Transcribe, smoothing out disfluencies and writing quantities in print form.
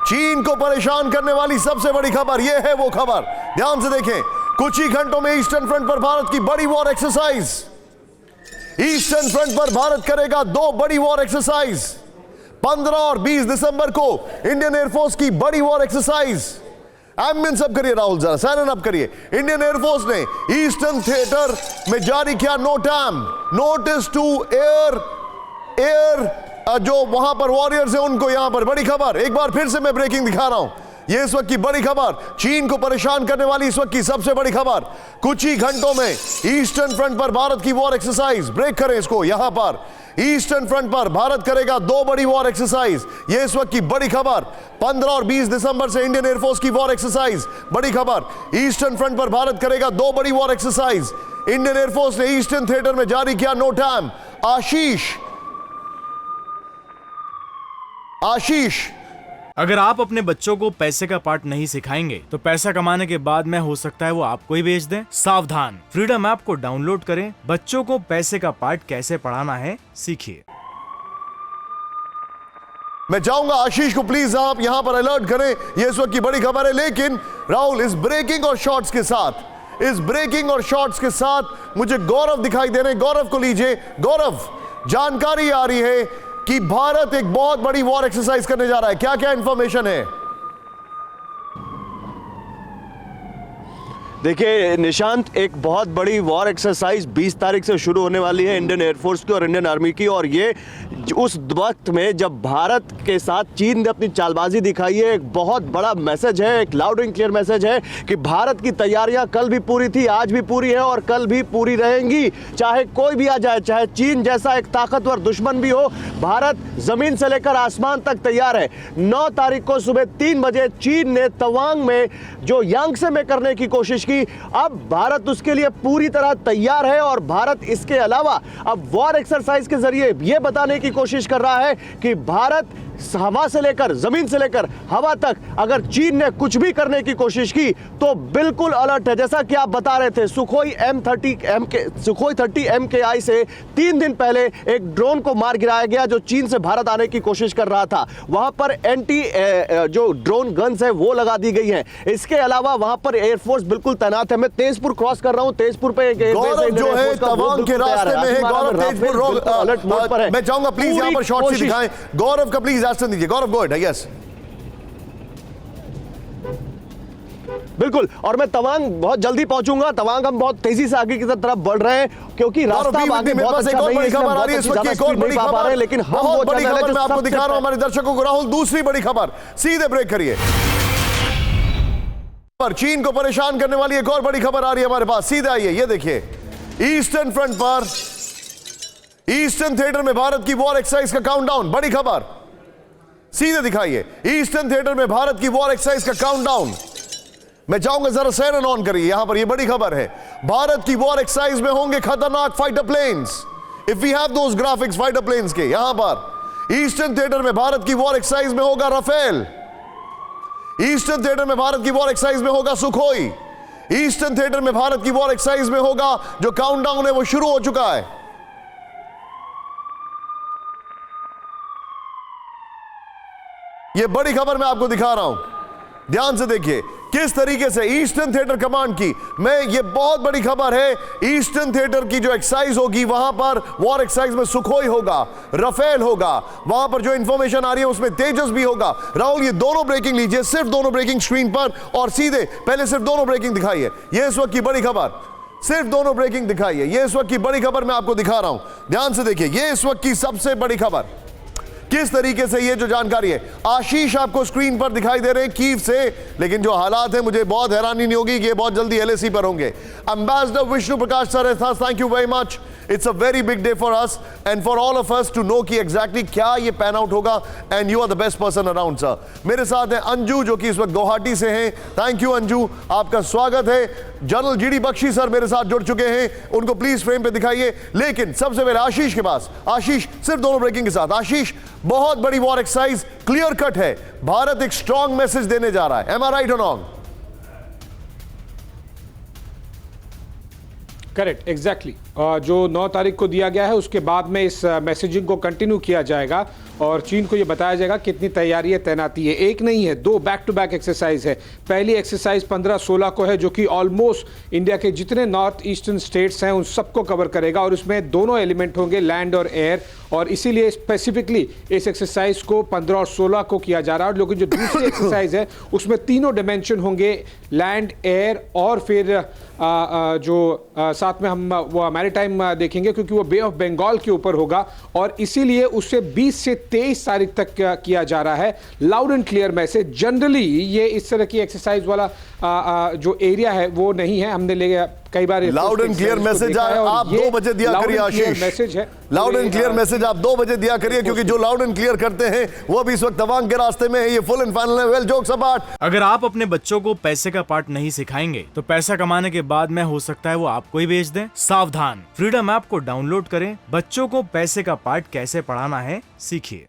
चीन को परेशान करने वाली सबसे बड़ी खबर, यह है वो खबर। ध्यान से देखें, कुछ ही घंटों में ईस्टर्न फ्रंट पर भारत की बड़ी वॉर एक्सरसाइज। ईस्टर्न फ्रंट पर भारत करेगा 2 बड़ी वॉर एक्सरसाइज। 15 और 20 दिसंबर को इंडियन एयरफोर्स की बड़ी वॉर एक्सरसाइज। एम्बियंस अप करिए राहुल, जरा साइलेंट अप करिए। इंडियन एयरफोर्स ने ईस्टर्न थिएटर में जारी किया नोटिस टू एयर जो वहां पर वॉरियर्स हैं उनको। यहां पर बड़ी खबर, एक बार फिर से मैं ब्रेकिंग दिखा रहा हूं। यह इस वक्त की बड़ी खबर, चीन को परेशान करने वाली इस वक्त की सबसे बड़ी खबर। कुछ ही घंटों में ईस्टर्न फ्रंट पर भारत की वॉर एक्सरसाइज। ब्रेक करें इसको। यहां पर ईस्टर्न फ्रंट पर भारत करेगा 2 बड़ी वॉर एक्सरसाइज। यह इस वक्त की बड़ी खबर। 15 और 20 दिसंबर से इंडियन एयरफोर्स की वॉर एक्सरसाइज। बड़ी खबर, ईस्टर्न फ्रंट पर भारत करेगा 2 बड़ी वॉर एक्सरसाइज। इंडियन एयरफोर्स ने ईस्टर्न थिएटर में जारी किया नोटाम। आशीष, अगर आप अपने बच्चों को पैसे का पार्ट नहीं सिखाएंगे तो पैसा कमाने के बाद में हो सकता है वो आपको ही बेच दें। सावधान, फ्रीडम ऐप को डाउनलोड करें, बच्चों को पैसे का पार्ट कैसे पढ़ाना है सीखिए। मैं चाहूंगा आशीष को प्लीज आप यहां पर अलर्ट करें, यह इस वक्त की बड़ी खबर है। लेकिन राहुल, इस ब्रेकिंग और शॉर्ट्स के साथ मुझे गौरव दिखाई दे रहे हैं। गौरव को लीजिए। गौरव, जानकारी आ रही है कि भारत एक बहुत बड़ी वॉर एक्सरसाइज करने जा रहा है, क्या क्या इंफॉर्मेशन है? देखिए निशांत, एक बहुत बड़ी वॉर एक्सरसाइज 20 तारीख से शुरू होने वाली है इंडियन एयरफोर्स की और इंडियन आर्मी की। और ये उस वक्त में जब भारत के साथ चीन ने अपनी चालबाजी दिखाई है, एक बहुत बड़ा मैसेज है, एक लाउड एंड क्लियर मैसेज है कि भारत की तैयारियां कल भी पूरी थी, आज भी पूरी है और कल भी पूरी रहेंगी। चाहे कोई भी आ जाए, चाहे चीन जैसा एक ताकतवर दुश्मन भी हो, भारत जमीन से लेकर आसमान तक तैयार है। 9 तारीख को सुबह 3 बजे चीन ने तवांग में जो यांगसे में करने की कोशिश की, अब भारत उसके लिए पूरी तरह तैयार है। और भारत इसके अलावा अब वॉर एक्सरसाइज के जरिए यह बताने की कोशिश कर रहा है कि भारत हवा से लेकर, जमीन से लेकर हवा तक, अगर चीन ने कुछ भी करने की कोशिश की तो बिल्कुल अलर्ट है। जैसा कि आप बता रहे थे, सुखोई 30 MKI से 3 दिन पहले एक ड्रोन को मार गिराया गया जो चीन से भारत आने की कोशिश कर रहा था। वहां पर एंटी जो ड्रोन गन्स है वो लगा दी गई है। इसके अलावा वहां पर एयरफोर्स बिल्कुल तैनात है। मैं तेजपुर क्रॉस कर रहा हूं, तेजपुर पे गौरव जो है तवांग के रास्ते में है। गौरव तेजपुर अलर्ट मोड पर है। मैं चाहूंगा प्लीज यहां पर शॉर्ट से दिखाएं। गौरव का प्लीज एक्शन दीजिए। गौरव गो अहेड। यस बिल्कुल, और मैं तवांग बहुत जल्दी पहुंचूंगा। तवांग हम बहुत तेजी से आगे की तरफ बढ़ रहे हैं क्योंकि रास्ता आगे बहुत अच्छा नहीं है। खबर आ रही है इस वक्त, एक और बड़ी खबर, लेकिन हम बहुत बड़ी खबर मैं आपको दिखा रहा हूं हमारे दर्शकों को। राहुल, दूसरी बड़ी खबर, सीधे ब्रेक करिए। पर चीन को परेशान करने वाली एक और बड़ी खबर आ रही है हमारे पास, सीधे आइए। ये देखिए, ईस्टर्न फ्रंट पर ईस्टर्न थिएटर में भारत की वॉर एक्सरसाइज का काउंटडाउन। बड़ी खबर, सीधे दिखाइए। ईस्टर्न थिएटर में भारत की वॉर एक्सरसाइज का काउंटडाउन। मैं चाहूंगा जरा सायरन ऑन करिए। यहां पर यह बड़ी खबर है, भारत की वॉर एक्सरसाइज में होंगे खतरनाक fighter planes. If we have those graphics fighter planes के, यहां पर ईस्टर्न थिएटर में भारत की वॉर एक्सरसाइज में होगा राफेल। ईस्टर्न थिएटर में भारत की वॉर एक्सरसाइज में होगा सुखोई। ईस्टर्न थिएटर में भारत की वॉर एक्सरसाइज में होगा, जो काउंटडाउन है वो शुरू हो चुका है। यह बड़ी खबर मैं आपको दिखा रहा हूं, ध्यान से देखिए किस तरीके से ईस्टर्न थिएटर कमांड की। मैं ये बहुत बड़ी खबर है, ईस्टर्न थिएटर की जो एक्सरसाइज होगी वहां पर वॉर एक्सरसाइज में सुखोई होगा, राफेल होगा। वहां पर जो इंफॉर्मेशन आ रही है उसमें तेजस भी होगा। राहुल, ये दोनों ब्रेकिंग लीजिए, सिर्फ दोनों ब्रेकिंग स्क्रीन पर, और सीधे पहले सिर्फ दोनों ब्रेकिंग दिखाइए। ये इस वक्त की बड़ी खबर, सिर्फ दोनों ब्रेकिंग दिखाइए। ये इस वक्त की बड़ी खबर मैं आपको दिखा रहा हूं, ध्यान से देखिए। ये इस वक्त की सबसे बड़ी खबर, किस तरीके से ये जो जानकारी है। आशीष आपको स्क्रीन पर दिखाई दे रहे हैं कीव से, लेकिन जो हालात है मुझे बहुत हैरानी नहीं होगी कि ये बहुत जल्दी LAC पर होंगे। Ambassador Vishnu Prakash sir, thank you very much. It's a very big day for us and for all of us to know कि एग्जैक्टली क्या ये पैन आउट होगा, and you are the best person around sir. मेरे साथ हैं अंजू जो कि इस वक्त गुवाहाटी से हैं। थैंक यू अंजू, आपका स्वागत है। जनरल GD बख्शी सर मेरे साथ जुड़ चुके हैं, उनको प्लीज फ्रेम पे दिखाइए। लेकिन सबसे पहले आशीष के पास। आशीष, सिर्फ दोनों ब्रेकिंग के साथ। आशीष, बहुत बड़ी वॉर एक्सरसाइज, क्लियर कट है, भारत एक स्ट्रॉन्ग मैसेज देने जा रहा है। एम आई राइट और रॉन्ग? Correct, exactly. जो 9 तारीख को दिया गया है उसके बाद में इस मैसेजिंग को कंटिन्यू किया जाएगा और चीन को ये बताया जाएगा कितनी तैयारी है, तैनाती है। एक नहीं है, 2 बैक टू बैक एक्सरसाइज है। पहली एक्सरसाइज 15-16 को है जो कि ऑलमोस्ट इंडिया के जितने नॉर्थ ईस्टर्न स्टेट्स हैं उन सबको कवर करेगा और उसमें दोनों एलिमेंट होंगे, लैंड और एयर, और इसीलिए स्पेसिफिकली इस एक्सरसाइज को 15 और 16 को किया जा रहा है। लेकिन जो दूसरी एक्सरसाइज है उसमें तीनों डिमेंशन होंगे, लैंड, एयर और फिर साथ में हम वो मैरीटाइम देखेंगे क्योंकि वो बे ऑफ बंगाल के ऊपर होगा और इसीलिए उसे 20 से 23 तारीख तक किया जा रहा है। Loud and clear message, generally ये इस तरह की एक्सरसाइज वाला जो एरिया है वो नहीं है। हमने कई बार लाउड एंड क्लियर मैसेज आप 2 बजे दिया करिए आशीष। मैसेज है लाउड एंड क्लियर मैसेज आप 2 बजे दिया करिए क्योंकि जो लाउड एंड क्लियर करते हैं वो अभी इस वक्त तवांग के रास्ते में है। ये फुल एंड फाइनल है। वेल जोक्स अपार्ट, अगर आप अपने बच्चों को पैसे का पार्ट नहीं सिखाएंगे तो पैसा कमाने के बाद में हो सकता है वो आपको ही बेच दें। सावधान, फ्रीडम ऐप को डाउनलोड करें, बच्चों को पैसे का पार्ट कैसे पढ़ाना है सीखिए।